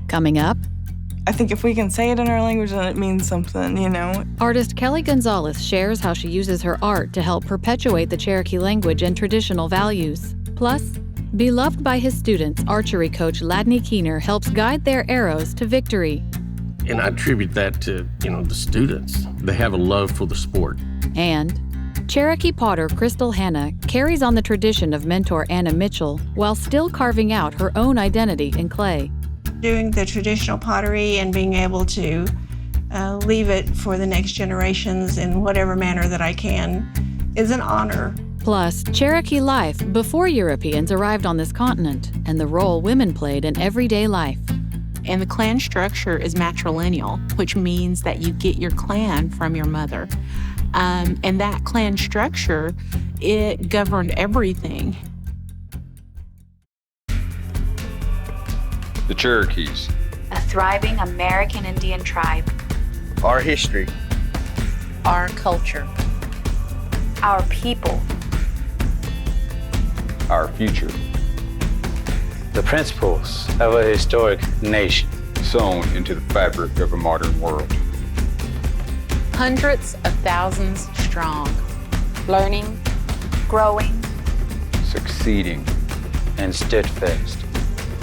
Coming up, I think if we can say it in our language, then it means something, you know? Artist Keli Gonzales shares how she uses her art to help perpetuate the Cherokee language and traditional values. Plus, beloved by his students, archery coach Ladney Keener helps guide their arrows to victory. And I attribute that to, the students. They have a love for the sport. And Cherokee potter Crystal Hanna carries on the tradition of mentor Anna Mitchell while still carving out her own identity in clay. Doing the traditional pottery and being able to leave it for the next generations in whatever manner that I can is an honor. Plus, Cherokee life before Europeans arrived on this continent and the role women played in everyday life. And the clan structure is matrilineal, which means that you get your clan from your mother. And that clan structure, it governed everything. The Cherokees. A thriving American Indian tribe. Our history. Our culture. Our people. Our future. The principles of a historic nation. Sewn into the fabric of a modern world. Hundreds of thousands strong. Learning. Growing. Succeeding. And steadfast.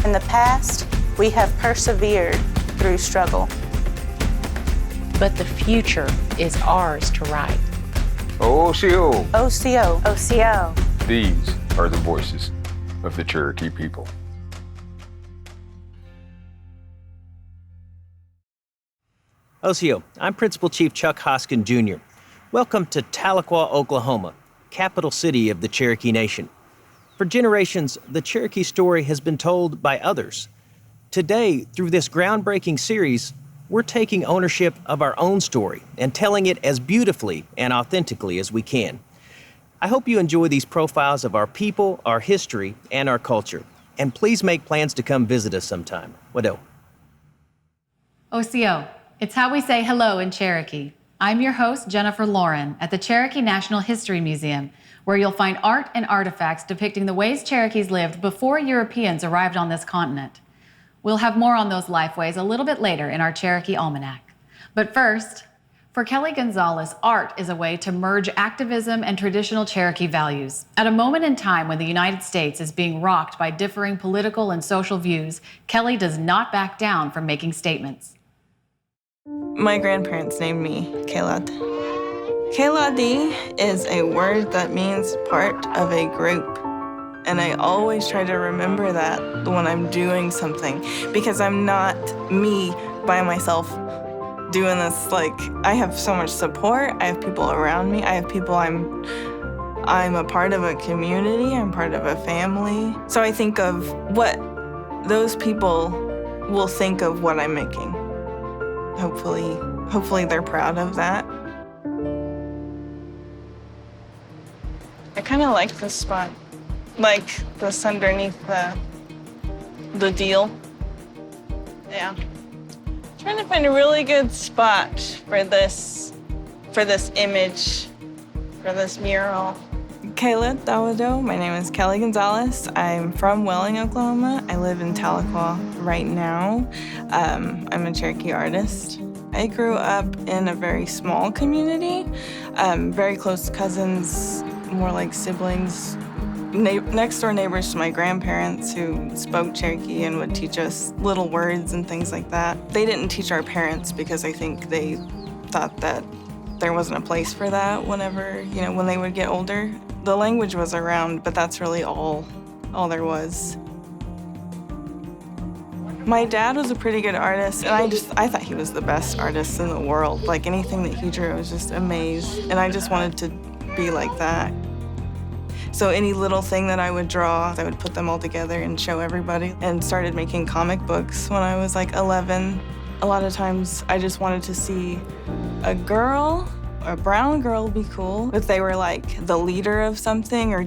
In the past, we have persevered through struggle. But the future is ours to write. Osiyo. Osiyo. Osiyo. These are the voices of the Cherokee people. Osiyo, I'm Principal Chief Chuck Hoskin, Jr. Welcome to Tahlequah, Oklahoma, capital city of the Cherokee Nation. For generations, the Cherokee story has been told by others. Today, through this groundbreaking series, we're taking ownership of our own story and telling it as beautifully and authentically as we can. I hope you enjoy these profiles of our people, our history, and our culture. And please make plans to come visit us sometime. Wado. Osiyo, it's how we say hello in Cherokee. I'm your host, Jennifer Lauren, at the Cherokee National History Museum, where you'll find art and artifacts depicting the ways Cherokees lived before Europeans arrived on this continent. We'll have more on those lifeways a little bit later in our Cherokee Almanac. But first, for Keli Gonzales, art is a way to merge activism and traditional Cherokee values. At a moment in time when the United States is being rocked by differing political and social views, Keli does not back down from making statements. My grandparents named me Kelad. Keladi is a word that means part of a group. And I always try to remember that when I'm doing something, because I'm not me by myself doing this. Like, I have so much support. I have people around me. I have people I'm a part of a community. I'm part of a family. So I think of what those people will think of what I'm making. Hopefully they're proud of that. I kind of like this spot. Like this underneath the deal. Yeah. Trying to find a really good spot for this image, for this mural. Kayla Dawado, my name is Keli Gonzales. I'm from Welling, Oklahoma. I live in Tahlequah right now. I'm a Cherokee artist. I grew up in a very small community, very close cousins, more like siblings. Next door neighbors to my grandparents who spoke Cherokee and would teach us little words and things like that. They didn't teach our parents because I think they thought that there wasn't a place for that when they would get older. The language was around, but that's really all there was. My dad was a pretty good artist, and I thought he was the best artist in the world. Like, anything that he drew, I was just amazed, and I just wanted to be like that. So any little thing that I would draw, I would put them all together and show everybody, and started making comic books when I was like 11. A lot of times I just wanted to see a girl, or a brown girl would be cool, if they were like the leader of something or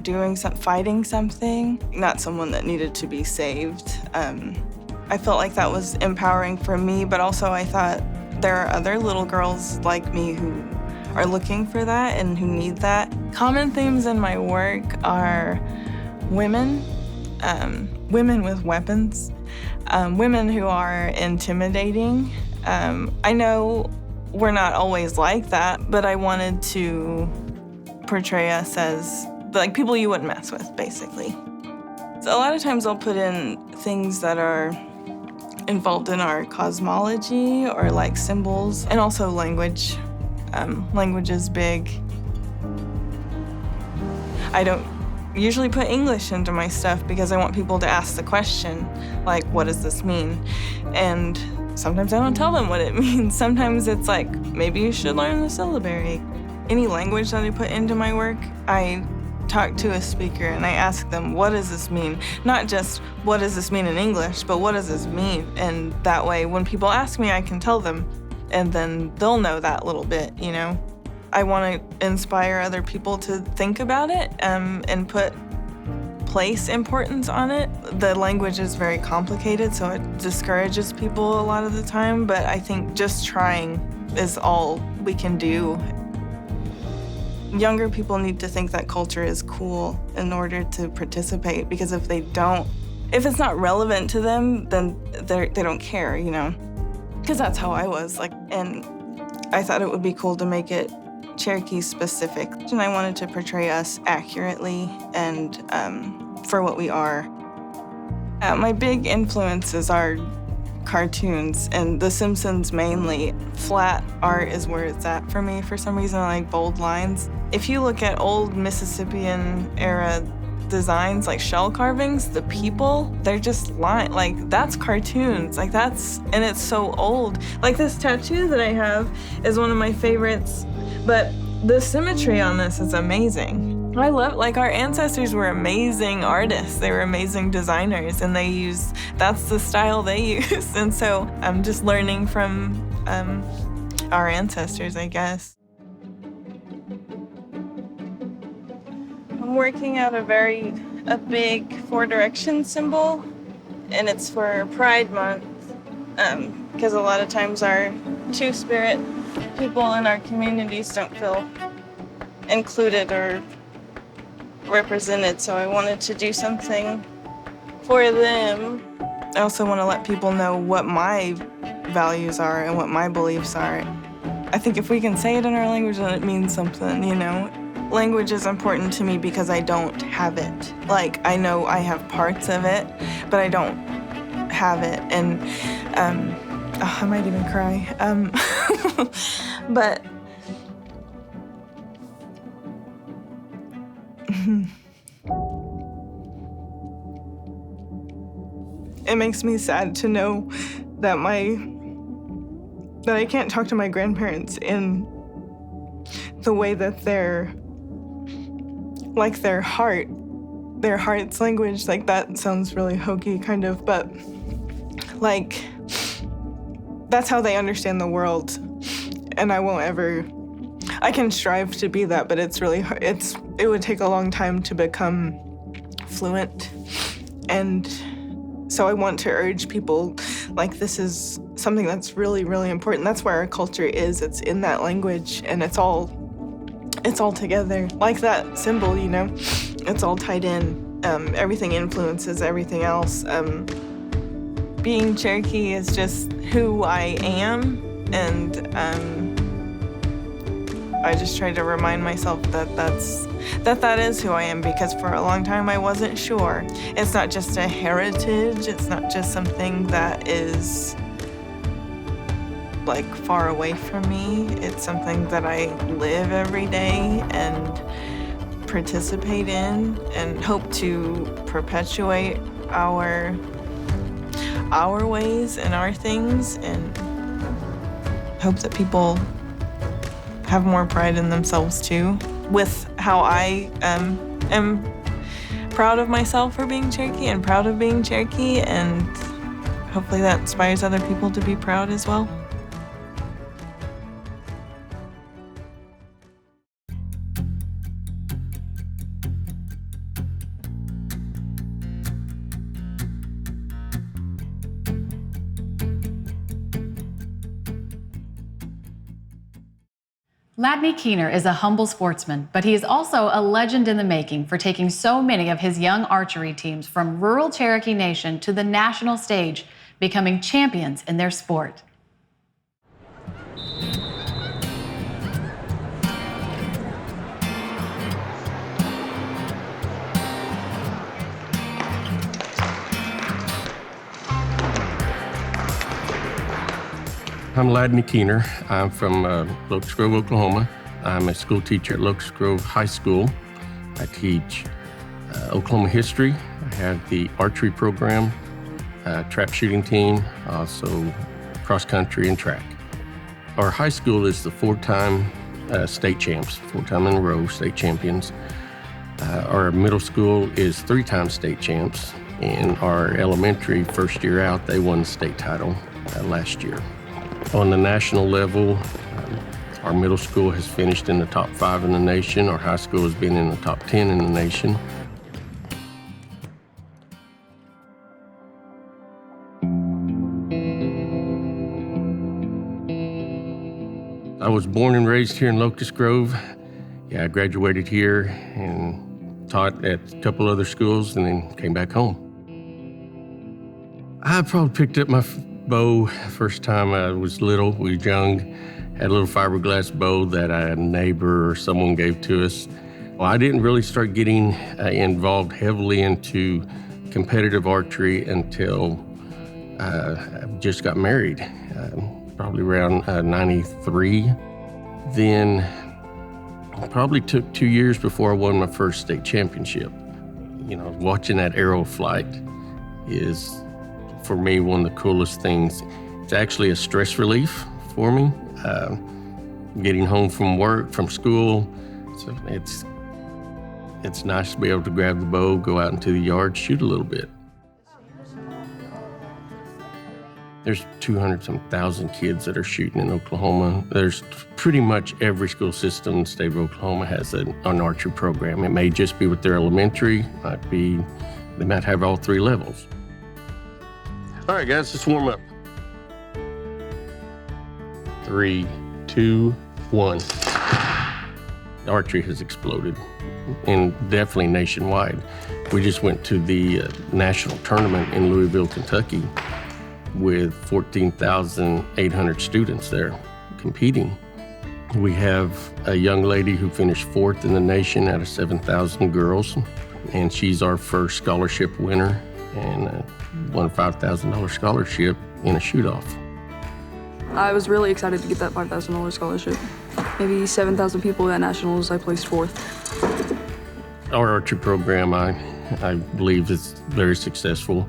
fighting something, not someone that needed to be saved. I felt like that was empowering for me, but also I thought there are other little girls like me who are looking for that and who need that. Common themes in my work are women, women with weapons, women who are intimidating. I know we're not always like that, but I wanted to portray us as like people you wouldn't mess with, basically. So a lot of times I'll put in things that are involved in our cosmology or like symbols, and also language. Language is big. I don't usually put English into my stuff because I want people to ask the question, like, what does this mean? And sometimes I don't tell them what it means. Sometimes it's like, maybe you should learn the syllabary. Any language that I put into my work, I talk to a speaker and I ask them, what does this mean? Not just, what does this mean in English, but what does this mean? And that way, when people ask me, I can tell them, and then they'll know that little bit, you know? I want to inspire other people to think about it and place importance on it. The language is very complicated, so it discourages people a lot of the time, but I think just trying is all we can do. Younger people need to think that culture is cool in order to participate, because if they don't, if it's not relevant to them, then they don't care, you know? Because that's how I was, like, and I thought it would be cool to make it Cherokee specific. And I wanted to portray us accurately and for what we are. My big influences are cartoons and The Simpsons mainly. Flat art is where it's at for me. For some reason, I like bold lines. If you look at old Mississippian era designs, like shell carvings, the people, they're just like, that's cartoons. Like that's, and it's so old. Like this tattoo that I have is one of my favorites, but the symmetry on this is amazing. I love, like, our ancestors were amazing artists. They were amazing designers, and that's the style they used. And so I'm just learning from our ancestors, I guess. I'm working out a big 4 direction symbol, and it's for Pride Month, because a lot of times our Two-Spirit people in our communities don't feel included or represented, so I wanted to do something for them. I also want to let people know what my values are and what my beliefs are. I think if we can say it in our language, then it means something, you know? Language is important to me because I don't have it. Like, I know I have parts of it, but I don't have it. And I might even cry. But it makes me sad to know that I can't talk to my grandparents in the way that their heart's language, like that sounds really hokey kind of, but like that's how they understand the world. And I can strive to be that, but it's really hard. It would take a long time to become fluent. And so I want to urge people, like, this is something that's really, really important. That's where our culture is. It's in that language, and it's all together. Like that symbol, you know, it's all tied in. Everything influences everything else. Being Cherokee is just who I am, and I just try to remind myself that is who I am, because for a long time I wasn't sure. It's not just a heritage, it's not just something that is like far away from me. It's something that I live every day and participate in, and hope to perpetuate our ways and our things, and hope that people have more pride in themselves too, with how I am proud of myself for being Cherokee and proud of being Cherokee, and hopefully that inspires other people to be proud as well. Ladney Keener is a humble sportsman, but he is also a legend in the making for taking so many of his young archery teams from rural Cherokee Nation to the national stage becoming champions in their sport. I'm Ladney Keener. I'm from Locust Grove, Oklahoma. I'm a school teacher at Locust Grove High School. I teach Oklahoma history. I have the archery program, trap shooting team, also cross country and track. Our high school is the four-time state champs, 4 times in a row state champions. Our middle school is 3-time state champs. And our elementary, first year out, they won the state title last year. On the national level, our middle school has finished in the top 5 in the nation. Our high school has been in the top 10 in the nation. I was born and raised here in Locust Grove. Yeah, I graduated here and taught at a couple other schools and then came back home. I probably picked up my bow first time I was little. We were young, had a little fiberglass bow that a neighbor or someone gave to us. Well, I didn't really start getting involved heavily into competitive archery until I just got married, probably around 93. Then probably took 2 years before I won my first state championship. You know, watching that arrow flight is, for me, one of the coolest things. It's actually a stress relief for me. Getting home from work, from school, so it's nice to be able to grab the bow, go out into the yard, shoot a little bit. There's 200,000 kids that are shooting in Oklahoma. There's pretty much every school system in the state of Oklahoma has an archery program. It may just be with their elementary, they might have all 3 levels. All right, guys, let's warm up. 3, 2, 1. Archery has exploded, and definitely nationwide. We just went to the national tournament in Louisville, Kentucky, with 14,800 students there competing. We have a young lady who finished 4th in the nation out of 7,000 girls, and she's our first scholarship winner and won a $5,000 scholarship in a shoot-off. I was really excited to get that $5,000 scholarship. Maybe 7,000 people at nationals, I placed 4th. Our archery program, I believe, is very successful.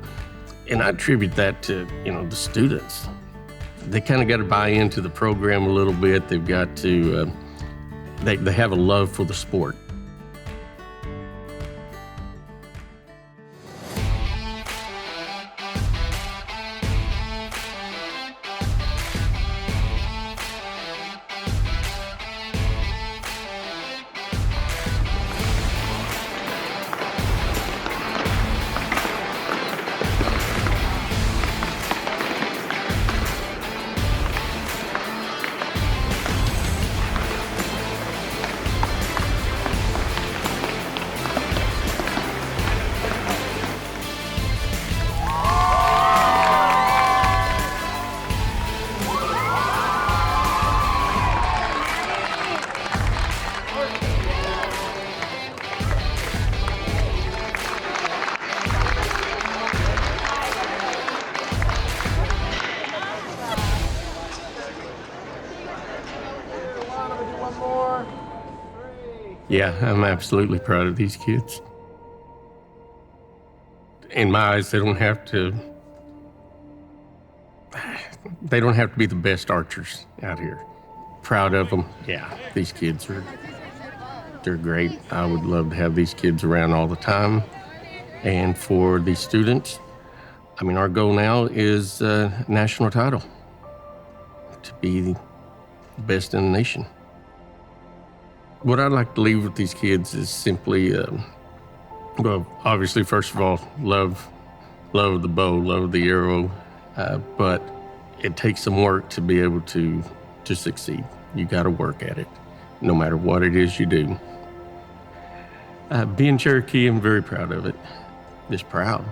And I attribute that to, the students. They kind of got to buy into the program a little bit. They've got to, they have a love for the sport. Yeah, I'm absolutely proud of these kids. In my eyes, they don't have to be the best archers out here. Proud of them. Yeah, these kids they're great. I would love to have these kids around all the time. And for these students, our goal now is a national title, to be the best in the nation. What I'd like to leave with these kids is simply, obviously, first of all, love the bow, love the arrow, but it takes some work to be able to succeed. You got to work at it, no matter what it is you do. Being Cherokee, I'm very proud of it. Just proud.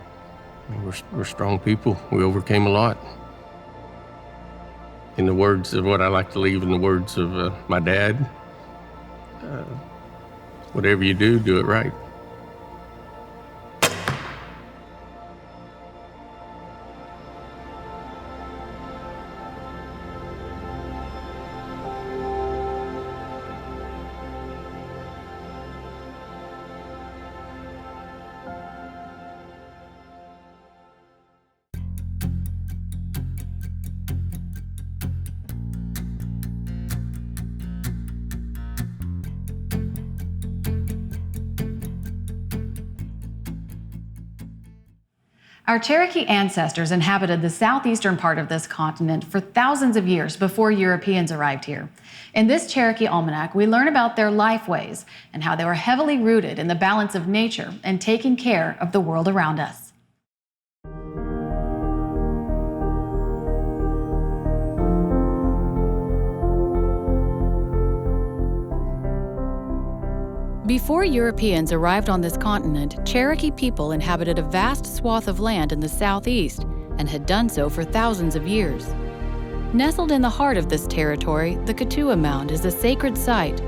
We're strong people. We overcame a lot. In the words of what I like to leave in the words of my dad, whatever you do, do it right. Our Cherokee ancestors inhabited the southeastern part of this continent for thousands of years before Europeans arrived here. In this Cherokee Almanac, we learn about their lifeways and how they were heavily rooted in the balance of nature and taking care of the world around us. Before Europeans arrived on this continent, Cherokee people inhabited a vast swath of land in the southeast and had done so for thousands of years. Nestled in the heart of this territory, the Katua Mound is a sacred site.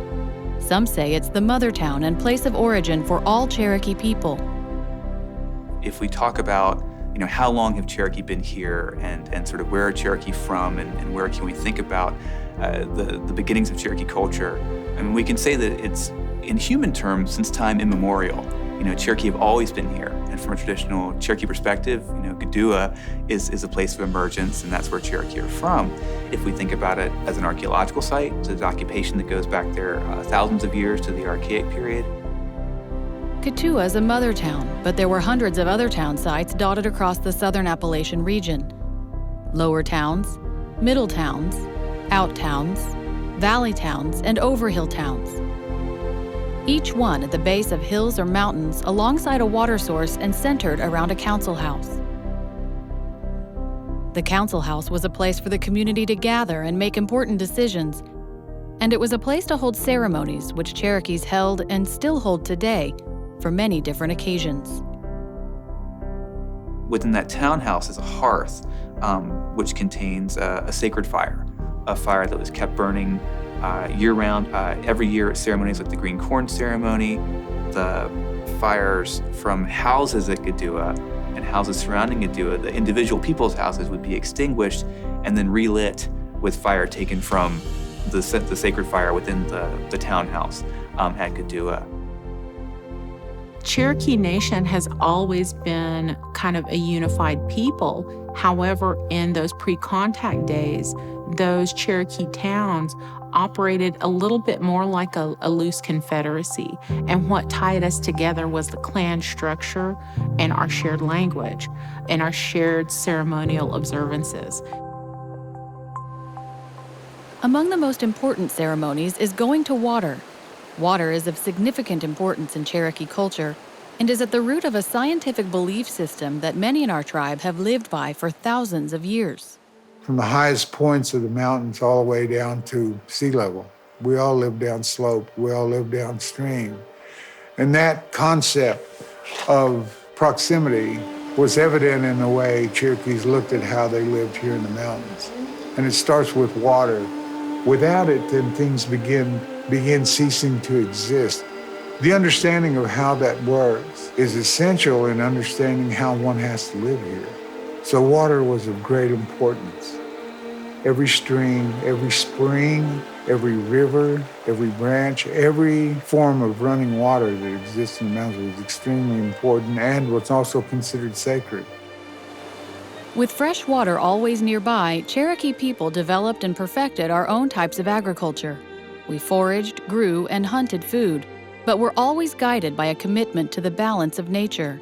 Some say it's the mother town and place of origin for all Cherokee people. If we talk about, how long have Cherokee been here and sort of where are Cherokee from and where can we think about the beginnings of Cherokee culture, we can say that it's, in human terms, since time immemorial. Cherokee have always been here. And from a traditional Cherokee perspective, Katua is a place of emergence, and that's where Cherokee are from. If we think about it as an archaeological site, it's an occupation that goes back there thousands of years to the Archaic period. Katua is a mother town, but there were hundreds of other town sites dotted across the southern Appalachian region. Lower towns, middle towns, out towns, valley towns, and overhill towns. Each one at the base of hills or mountains alongside a water source and centered around a council house. The council house was a place for the community to gather and make important decisions, and it was a place to hold ceremonies which Cherokees held and still hold today for many different occasions. Within that townhouse is a hearth, which contains a sacred fire, a fire that was kept burning year-round. Every year at ceremonies like the Green Corn Ceremony, the fires from houses at Katua and houses surrounding Katua, the individual people's houses, would be extinguished and then relit with fire taken from the sacred fire within the townhouse at Katua. Cherokee Nation has always been kind of a unified people. However, in those pre-contact days, those Cherokee towns operated a little bit more like a loose confederacy. And what tied us together was the clan structure and our shared language and our shared ceremonial observances. Among the most important ceremonies is going to water. Water is of significant importance in Cherokee culture and is at the root of a scientific belief system that many in our tribe have lived by for thousands of years. From the highest points of the mountains all the way down to sea level. We all live downslope, we all live downstream. And that concept of proximity was evident in the way Cherokees looked at how they lived here in the mountains. And it starts with water. Without it, then things begin ceasing to exist. The understanding of how that works is essential in understanding how one has to live here. So water was of great importance. Every stream, every spring, every river, every branch, every form of running water that exists in the mountains was extremely important and was also considered sacred. With fresh water always nearby, Cherokee people developed and perfected our own types of agriculture. We foraged, grew, and hunted food, but were always guided by a commitment to the balance of nature.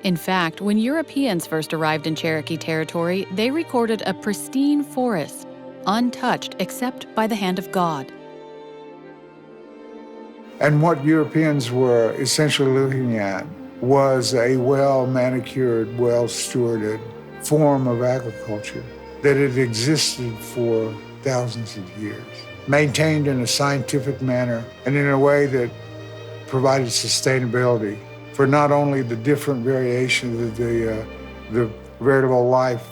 In fact, when Europeans first arrived in Cherokee territory, they recorded a pristine forest, untouched except by the hand of God. And what Europeans were essentially looking at was a well-manicured, well-stewarded form of agriculture that had existed for thousands of years, maintained in a scientific manner and in a way that provided sustainability for not only the different variations of the veritable life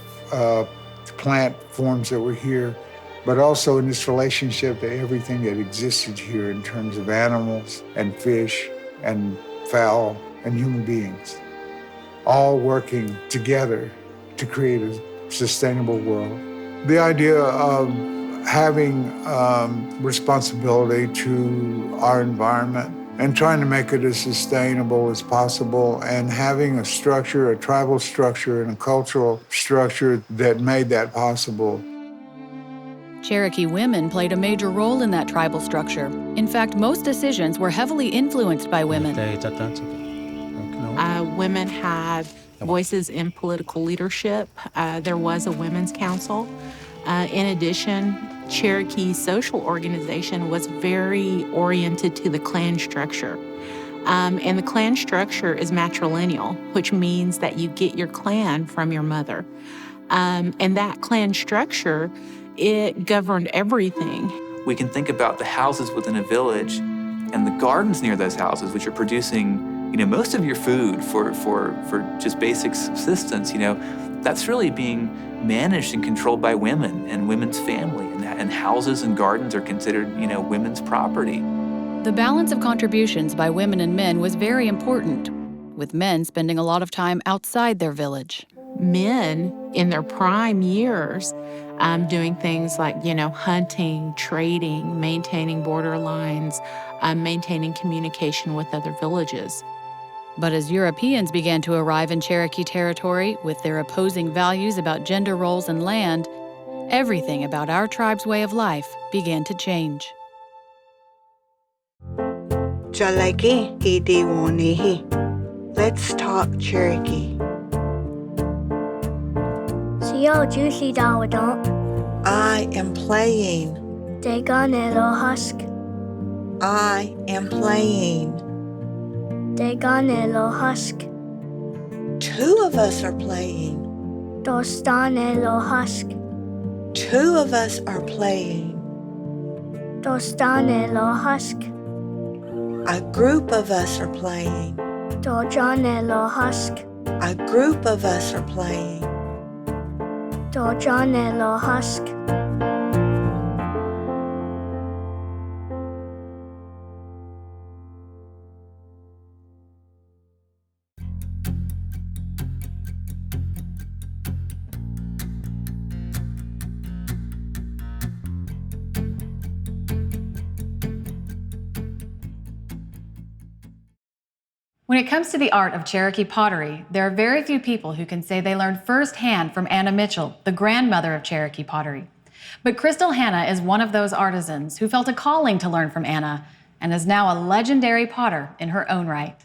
plant forms that were here, but also in its relationship to everything that existed here in terms of animals and fish and fowl and human beings, all working together to create a sustainable world. The idea of having responsibility to our environment and trying to make it as sustainable as possible, and having a structure, a tribal structure and a cultural structure that made that possible. Cherokee women played a major role in that tribal structure. In fact, most decisions were heavily influenced by women. Women had voices in political leadership. There was a women's council. In addition, Cherokee social organization was very oriented to the clan structure. And the clan structure is matrilineal, which means that you get your clan from your mother. And that clan structure, it governed everything. We can think about the houses within a village and the gardens near those houses, which are producing, most of your food for just basic subsistence. That's really being managed and controlled by women and women's family, and houses and gardens are considered, women's property. The balance of contributions by women and men was very important, with men spending a lot of time outside their village. Men in their prime years doing things like, hunting, trading, maintaining border lines, maintaining communication with other villages. But as Europeans began to arrive in Cherokee territory with their opposing values about gender roles and land, everything about our tribe's way of life began to change. Let's talk Cherokee. SIYO juicy dawadon. I am playing. Deganelo husk. I am playing. Deganelo husk. Two of us are playing. Dostanelo husk. Two of us are playing. Dostanelo husk. A group of us are playing. Dojanelo husk. A group of us are playing. Dojanelo husk. When it comes to the art of Cherokee pottery, there are very few people who can say they learned firsthand from Anna Mitchell, the grandmother of Cherokee pottery. But Crystal Hanna is one of those artisans who felt a calling to learn from Anna and is now a legendary potter in her own right.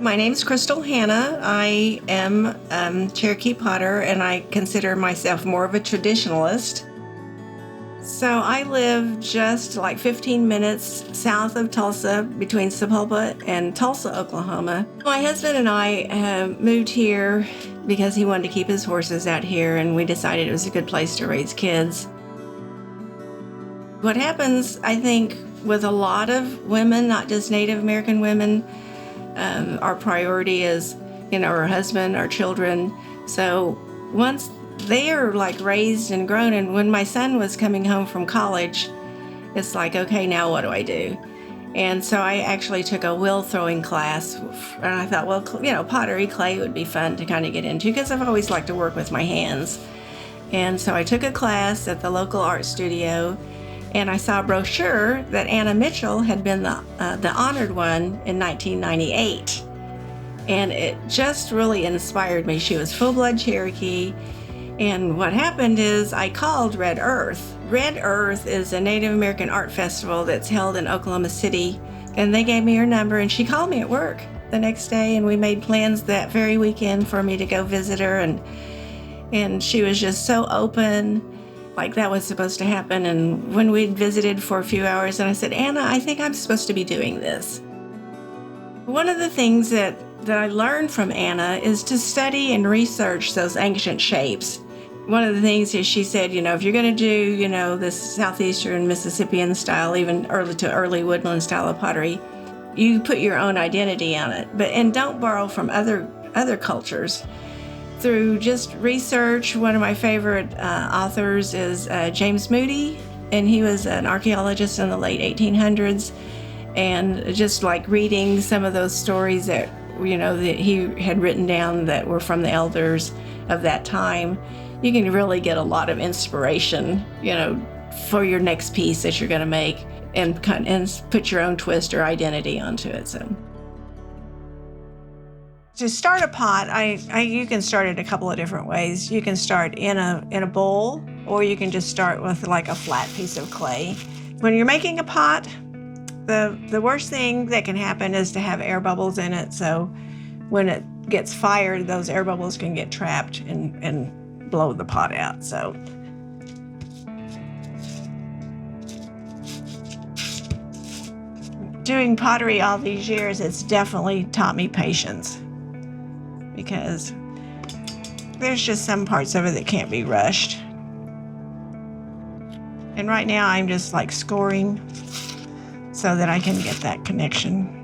My name is Crystal Hanna. I am Cherokee potter, and I consider myself more of a traditionalist. So I live just like 15 minutes south of Tulsa, between Sapulpa and Tulsa, Oklahoma. My husband and I moved here because he wanted to keep his horses out here, and we decided it was a good place to raise kids. What happens, I think, with a lot of women, not just Native American women, our priority is, our husband, our children. So once they are like raised and grown, and when my son was coming home from college, it's like, okay, now what do I do? And so I actually took a wheel throwing class, and I thought, well, pottery, clay would be fun to kind of get into because I've always liked to work with my hands. And so I took a class at the local art studio, and I saw a brochure that Anna Mitchell had been the honored one in 1998. And it just really inspired me. She was full-blood Cherokee. And what happened is I called Red Earth. Red Earth is a Native American art festival that's held in Oklahoma City. And they gave me her number, and she called me at work the next day, and we made plans that very weekend for me to go visit her. And she was just so open, like that was supposed to happen. And when we'd visited for a few hours, and I said, Anna, I think I'm supposed to be doing this. One of the things that that I learned from Anna is to study and research those ancient shapes. One of the things is she said, if you're going to do, this southeastern Mississippian style, even early woodland style of pottery, you put your own identity on it, and don't borrow from other cultures. Through just research, one of my favorite authors is James Moody, and he was an archaeologist in the late 1800s. And just like reading some of those stories that he had written down that were from the elders of that time, you can really get a lot of inspiration, for your next piece that you're going to make, and put your own twist or identity onto it. So, to start a pot, you can start it a couple of different ways. You can start in a bowl, or you can just start with like a flat piece of clay. When you're making a pot, the worst thing that can happen is to have air bubbles in it. So when it gets fired, those air bubbles can get trapped and blow the pot out. So doing pottery all these years, it's definitely taught me patience, because there's just some parts of it that can't be rushed. And right now I'm just like scoring so that I can get that connection.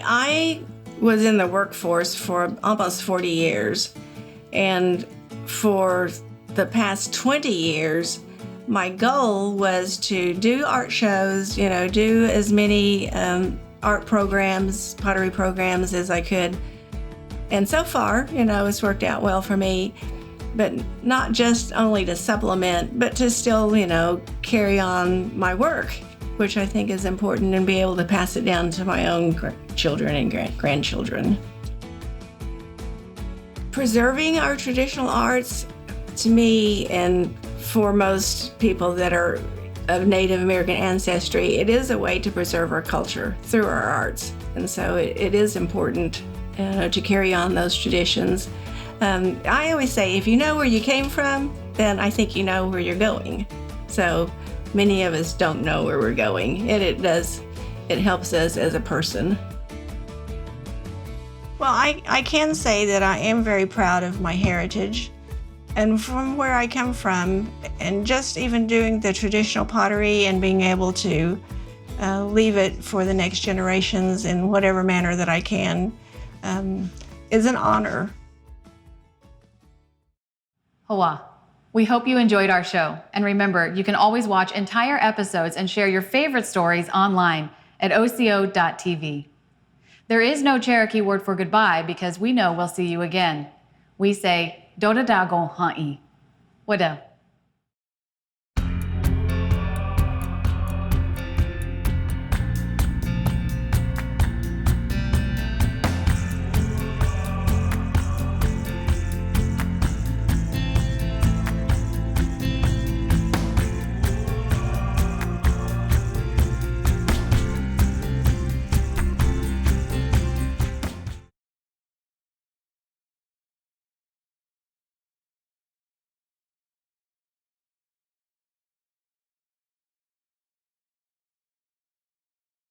I was in the workforce for almost 40 years, and for the past 20 years, my goal was to do art shows, do as many art programs, pottery programs as I could. And so far, it's worked out well for me, but not just only to supplement, but to still, carry on my work, which I think is important, and be able to pass it down to my own children and grandchildren. Preserving our traditional arts, to me, and for most people that are of Native American ancestry, it is a way to preserve our culture through our arts. And so it is important to carry on those traditions. I always say, if you know where you came from, then I think you know where you're going. So many of us don't know where we're going, and it helps us as a person. Well, I can say that I am very proud of my heritage and from where I come from, and just even doing the traditional pottery and being able to leave it for the next generations in whatever manner that I can is an honor. Hawa, we hope you enjoyed our show. And remember, you can always watch entire episodes and share your favorite stories online at Osiyo.tv. There is no Cherokee word for goodbye, because we know we'll see you again. We say, Dodadagon ha'i. Wada.